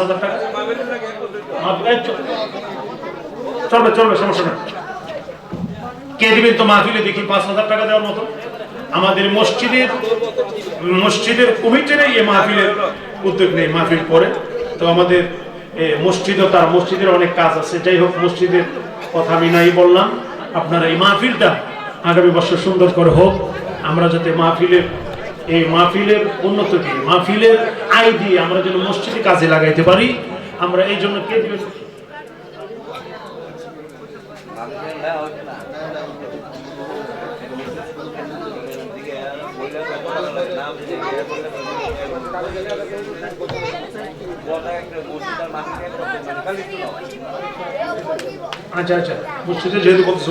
5,000 টাকা চলবে চলবে, সমস্যা নেই। কে দিবেন তো মাহফিলে দেখি 5,000 টাকা দেওয়ার মতো? আমাদের মসজিদের কমিটির এই মাহফিলের উদ্যোগ নেই, মাহফিল পরে তো আমাদের মসজিদের অনেক কাজ আছে। যাই হোক, মসজিদের কথা আমি নাই বললাম। আপনারা এই মাহফিলটা আগামী বছর সুন্দর করে হোক, আমরা যাতে মাহফিলের উন্নত দিয়ে, মাহফিলের আয় দিয়ে আমরা যেন মসজিদে কাজে লাগাইতে পারি, আমরা এই জন্য কে দিবেন? আচ্ছা আচ্ছা, মসজিদে যেহেতু বলতেছো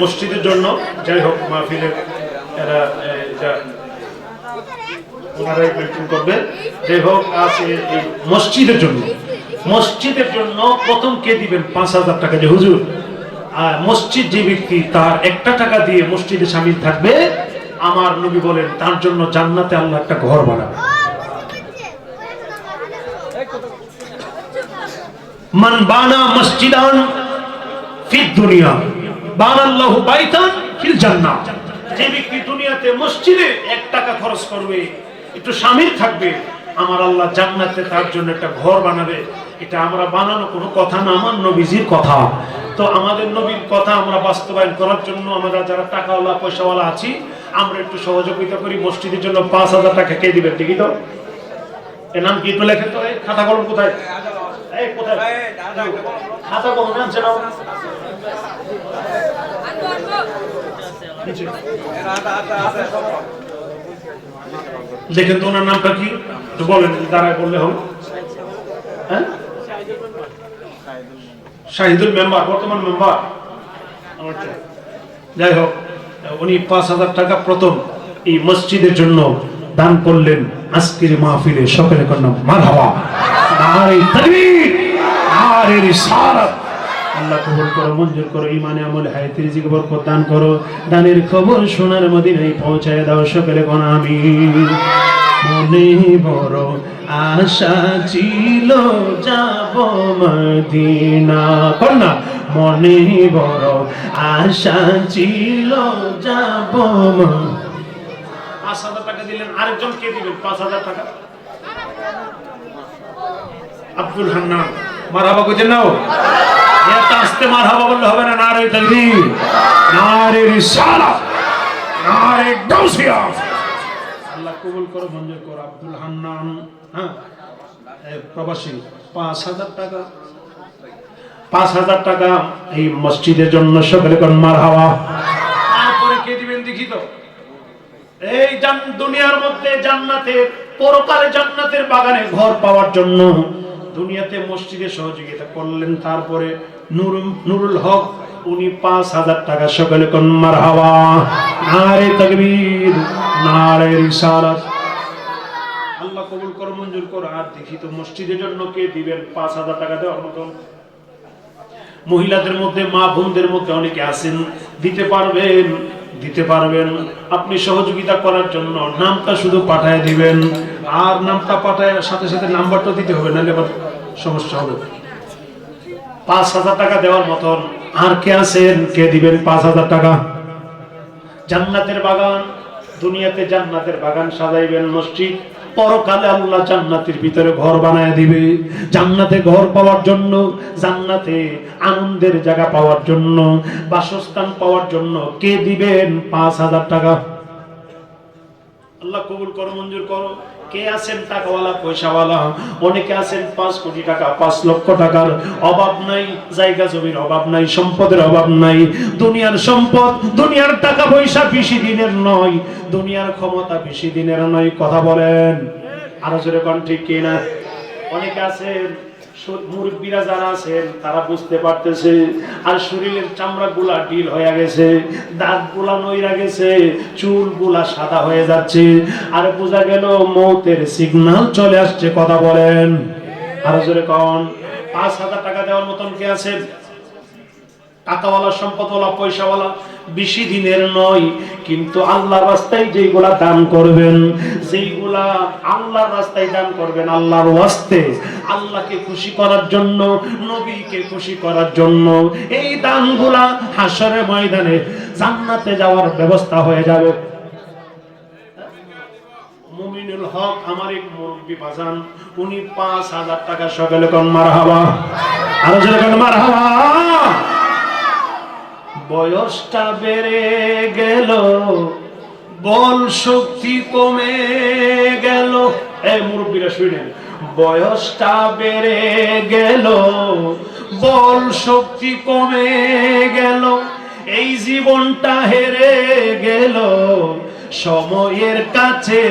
মসজিদের জন্য যাই হোক মাহফিলের এরা ওনারাই মেনটেন করবে। যাই হোক, আছে এই মসজিদের জন্য প্রথম কে দিবেন 5,000 টাকা? যে হুজুর, মসজিদ যে ব্যক্তি তার 1 টাকা দিয়ে মসজিদে শামিল থাকবে, আমার নবী বলেন তার জন্য জান্নাতে আল্লাহ একটা ঘর বানাবে। মান বানা মসজিদান ফিদ দুনিয়া বানাল্লাহু বাইতান ফিল জান্নাহ। যে ব্যক্তি দুনিয়াতে মসজিদে 1 টাকা খরচ করবে, একটু শামিল থাকবে, আমার আল্লাহ জান্নাতে তার জন্য একটা ঘর বানাবে। এটা আমরা বানানো কোনো কথা না, আমার নবীজির কথা। তো আমাদের নবীর কথা আমরা বাস্তবায়ন করার জন্য আমরা যারা টাকাওয়ালা পয়সাওয়ালা আছি, আমরা একটু সহযোগিতা করি। মসজিদের জন্য 5,000 টাকা কে দিবেন? ঠিকই তো? এর নাম কি একটু লেখেন তো? খাতা কলম কোথায়? কোথায় খাতা কলম আনছে না? দেখেন তো ওনার নামটা কি একটু বলেন, দাঁড়ায় বললে হবে। হ্যাঁ, শাহিদুল মেম্বার, বর্তমান মেম্বার। যাই হোক, উনি 5,000 টাকা প্রথম এই মসজিদের জন্য দান করলেন। আজকের মাহফিলে সকলে কন্যা মারহাবা, নারে তাকবীর, নারে রিসালাত। আল্লাহ কবুল করো, মঞ্জুর করো, ইমানে আমলে হায়াতে রিজিক বরকত দান করো। দানের খবর সোনার মদিনায় পৌঁছায় দাও, সকলে কোনা আমিন। মনে বড় আশা ছিল যাব মদিনা, কন্যা মনে বড় আশা ছিল যাব। 5,000 টাকা দিলেন। আরেকজন কে দিবেন 5,000 টাকা? আব্দুল হান্নান। মারহাবা কইতেন নাও? এত আস্তে মারহাবা বললে হবে না। নারে তাকবীর, নারে রিসালাত, নারে গাউসিয়া। আল্লাহ কবুল করো, মঞ্জুর করো। আব্দুল হান্নান, হ্যাঁ, প্রবাসী। 5,000 টাকা, 5,000 টাকা এই মসজিদের জন্য, সকলে কোন মারহাবা। তারপরে কে দিবেন দেখি তো? এই দুনিয়ার মধ্যে জান্নাতের, পরকালে জান্নাতের বাগানে ঘর পাওয়ার জন্য দুনিয়াতে মসজিদে সহযোগিতা করলেন। তারপরে নুরুল হক, উনি 5,000 টাকা, সকলে কোন মারহাবা। নারে তাকবীর, নারে রিসালাত। আল্লাহ কবুল করো, মঞ্জুর করো। আর দেখি তো মসজিদের জন্য কে দিবেন 5,000 টাকা দেওয়ার মতন? মহিলাদের মধ্যে, মা বোনদের মধ্যে অনেকে আছেন, দিতে পারবেন। আপনি সহযোগিতা করার জন্য নামটা শুধু পাঠায় দিবেন, আর নামটা পাঠায় সাথে সাথে নাম্বারটা দিতে হবে, নাহলে আবার সমস্যা হবে। 5,000 টাকা দেওয়ার মতন আর কে আছেন? কে দিবেন 5,000 টাকা? জান্নাতের বাগান, দুনিয়াতে জান্নাতের বাগান সাজাইবেন মসজিদ, পরকালে আল্লাহ জান্নাতের ভিতরে ঘর বানায় দিবে। জান্নাতে ঘর পাওয়ার জন্য, জান্নাতে আনন্দের জায়গা পাওয়ার জন্য, বাসস্থান পাওয়ার জন্য কে দিবেন 5,000 টাকা? আল্লাহ কবুল করো, মঞ্জুর করো। কে আছেন টাকাওয়ালা পয়সাওয়ালা? অনেকে আছেন 5 কোটি টাকা, 5 লক্ষ টাকার অভাব নাই, জায়গা জমির অভাব নাই, সম্পদের অভাব নাই। দুনিয়ার সম্পদ, দুনিয়ার টাকা পয়সা বেশি দিনের নয়, দুনিয়ার ক্ষমতা বেশি দিনের নয়। কথা বলেন, আরো জোরে কোন ঠিক কিনা? অনেকে আছেন, মুরব্বীরা যারা আছেন তারা বুঝতে পারতেছে, আর শরীরের চামড়া গুলা ঢিল হয়ে গেছে, দাঁত গুলা নইরা গেছে, চুল গুলা সাদা হয়ে যাচ্ছে, আর বোঝা গেল মৌতের সিগন্যাল চলে আসছে। কথা বলেন, আরো জোরে কোন? 5,000 টাকা দেওয়ার মতন কে আছেন? টাকাওয়ালা, সম্পদওয়ালা, পয়সাওয়ালা বেশি দিনের নয়, কিন্তু আল্লাহর রাস্তায় যেগুলা দান করবেন, যেগুলা আল্লাহর রাস্তায় দান করবেন আল্লাহর ওয়াস্তে, আল্লাহকে খুশি করার জন্য, নবীকে খুশি করার জন্য, এই দানগুলা হাশরের ময়দানে জান্নাতে যাওয়ার ব্যবস্থা হয়ে যাবে। মুমিনুল হক আমার এক মুরব্বি বাজান, উনি ৫,০০০ টাকা সকালে কোন মারহাবা, আরো জোরে কোন মারহাবা। বয়সটা বেড়ে গেল, বল শক্তি কমে গেল। এই মুরব্বীরা শুনেন, বয়সটা বেড়ে গেল, বল শক্তি কমে গেল, এই জীবনটা হেরে গেল সময়ের কাছে,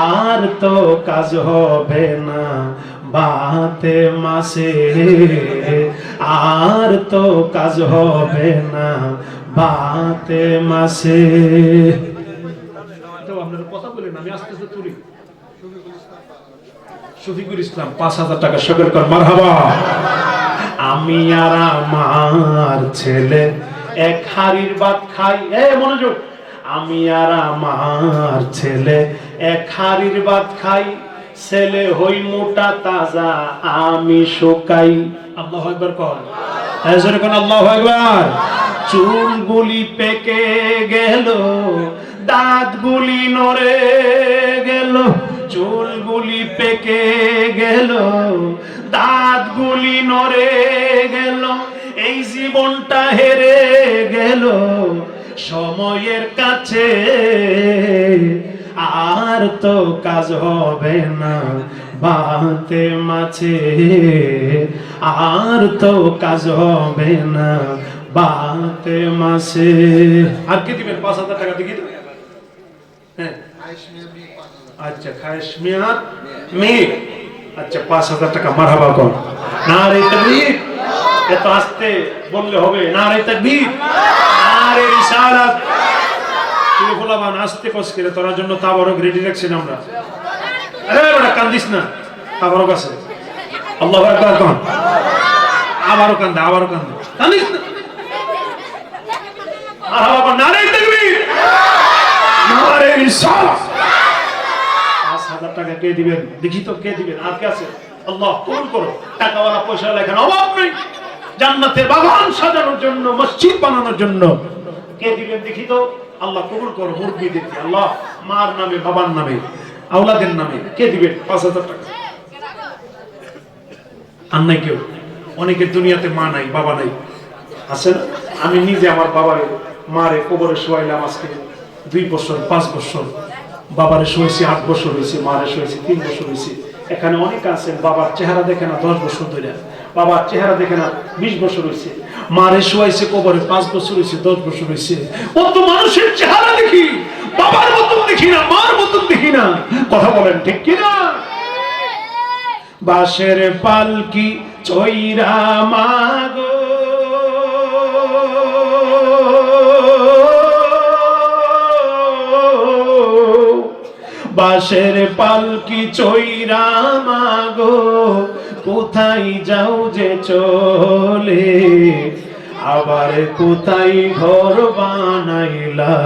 আর তো কাজ হবে না বাতে মাসে, আর তো কাজ হবে না বাতে মাসে। তো আপনারা কথা বলেন, আমি আস্তে আস্তে তুলি। শফিকুল ইসলাম ৫,০০০ টাকা সকল কর মারহাবা। আমি আর আমার ছেলে এক হাড়ির ভাত খাই, এ মনোযোগ, আমি আর আমার ছেলে এক হাড়ির ভাত খাই, ছেলে হই মোটা তাজা আমি শুকাই। আল্লাহু আকবার কর, এজরে কোন আল্লাহু আকবার। চুলগুলি পেকে গেল, দাঁতগুলি নড়ে গেল, চুলগুলি পেকে গেল, দাঁতগুলি নড়ে গেল, এই জীবনটা হেরে গেল সময়ের কাছে, আর তো কাজ হবে না বাতে মাছে, আর তো কাজ হবে না বাতে মাসে। আর কি দিবেন? ৫,০০০ টাকা দেখি তো। হ্যাঁ আচ্ছা, খায়েশ মিয়ার মেয়ে, আচ্ছা ৫,০০০ টাকা মারহাবা কর। নারে তাকবীর, এত আস্তে বললে হবে। নারে তাকবীর, নারে রিসালাত। তুই বলাবান আস্তে কস করে, তোর জন্য তাবারক রেডি রাখছি আমরা। আরে বড় কান্দিস না, তাবারক আছে। আল্লাহু আকবার কর। আবারও কান্দে, আবারও কান্দে, কান্দিস না। মারহাবা কর, নারে তাকবীর, নারে রিসালাত। ৫,০০০ টাকা কে দিবেন দেখি তো, কে দিবেন? আর কে আছে? আল্লাহ কবুল করো। টাকাওয়ালা পয়সা লেখার অভাব নেই, জান্নাতের বাগান সাজানোর জন্য, মসজিদ বানানোর জন্য কে দিবেন দেখি তো। আল্লাহ কবুল করো। মুরগি দিতে আল্লাহ, মার নামে, বাবার নামে, আওলাদের নামে কে দিবেন ৫,০০০ টাকা? আর নাই কেউ? অনেকের দুনিয়াতে মা নাই, বাবা নাই, আছে না? আমি নিজে আমার বাবারে মারে কবরে শোয়াইলাম আজকে ২ বছর ৫ বছর, বাবারে শোয়েছি ৮ বছর হয়েছে, মারে শোয়েছি ৩ বছর হয়েছে। এখানে অনেক আছেন বাবার চেহারা দেখে না ১০ বছর ধরে, বাবার চেহারা দেখে না ২০ বছর হয়েছে, মারে শোয়াইছে কবরে ৫ বছর হয়েছে, ১০ বছর হয়েছে। কত মানুষের চেহারা দেখি, বাবার মতন দেখি না, মার মতন দেখি না। কথা বলেন ঠিক কিনা? বাঁশের পালকি চৈরা মাগো, বাঁশের পালকি চৈরা মাগো, কোথায় যাও যে চলে, আবার কোথায় ঘর বানাইলা,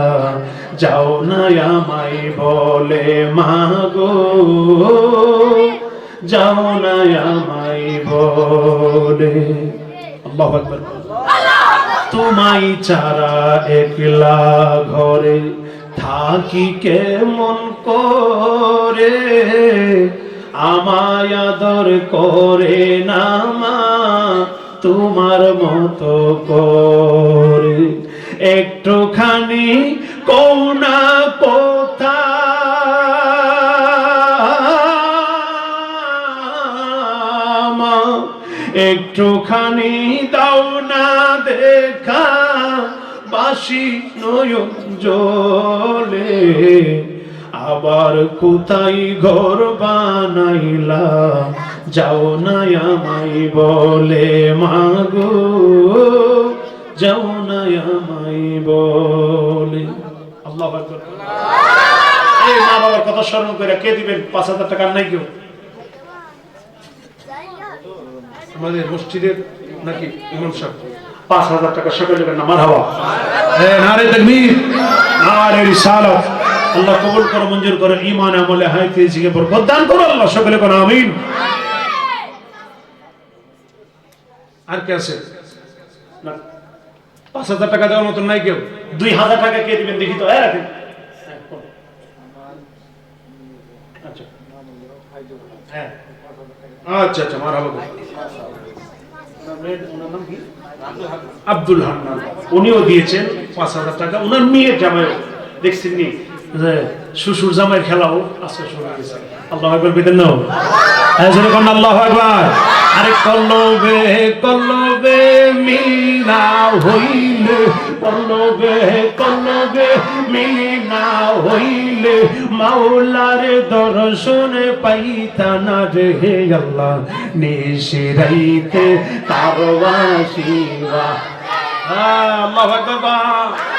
যাও না আমায় বলে মাগো, যাও না আমায় বলে। আল্লাহু আকবার। তোমায় ছাড়া একলা ঘরে থাকি কেমন করে, আমায় আদর করে না মা তোমার মতো করে, একটুখানি কোনা কোথা মা, একটুখানি দাও না দেখা, বাসি নয়ন জলে, আবার কোথায় ঘর বানাইলা, যাও না আমায় বলে মাগো, যাও না আমায় বলে। আল্লাহু আকবার। এই মা বাবার কথা স্মরণ করে কে দিবেন ৫,০০০ টাকা? নাই কেউ? আমাদের মসজিদের নাকি ইমাম সাহেব 5000 টাকা সকলে দেবেন না মারহাবা নারে তাকবীর নারে রিসালাত আল্লাহ কবুল করো মঞ্জুর করো ঈমান আমলে হায়াতে জিকে বরকত দান করো আল্লাহ সকলে কোন আমিন আর কে আছে না 5000 টাকা দেওয়ার মত নাই কেউ 2000 টাকা কে দিবেন দেখি তো রাখেন আচ্ছা হ্যাঁ আচ্ছা আচ্ছা মারহাবা ওনার নাম কি আব্দুল হান্নান উনিও দিয়েছেন 5000 টাকা ওনার মেয়ের জামাই দেখছেন নি যে শ্বশুর জামাইয়ের খেলাও আজকে শুরু হয়েছে আল্লাহু আকবার বিদেন নাও আজরে কোন আল্লাহু আকবার আরে কলবে কলবে মিনা হইলে কলবে মিনা হইলে মাওলার দর্শন পাইতানা রে আল্লাহ নিশিরাইতে তারওয়াশিবা আল্লাহু আকবার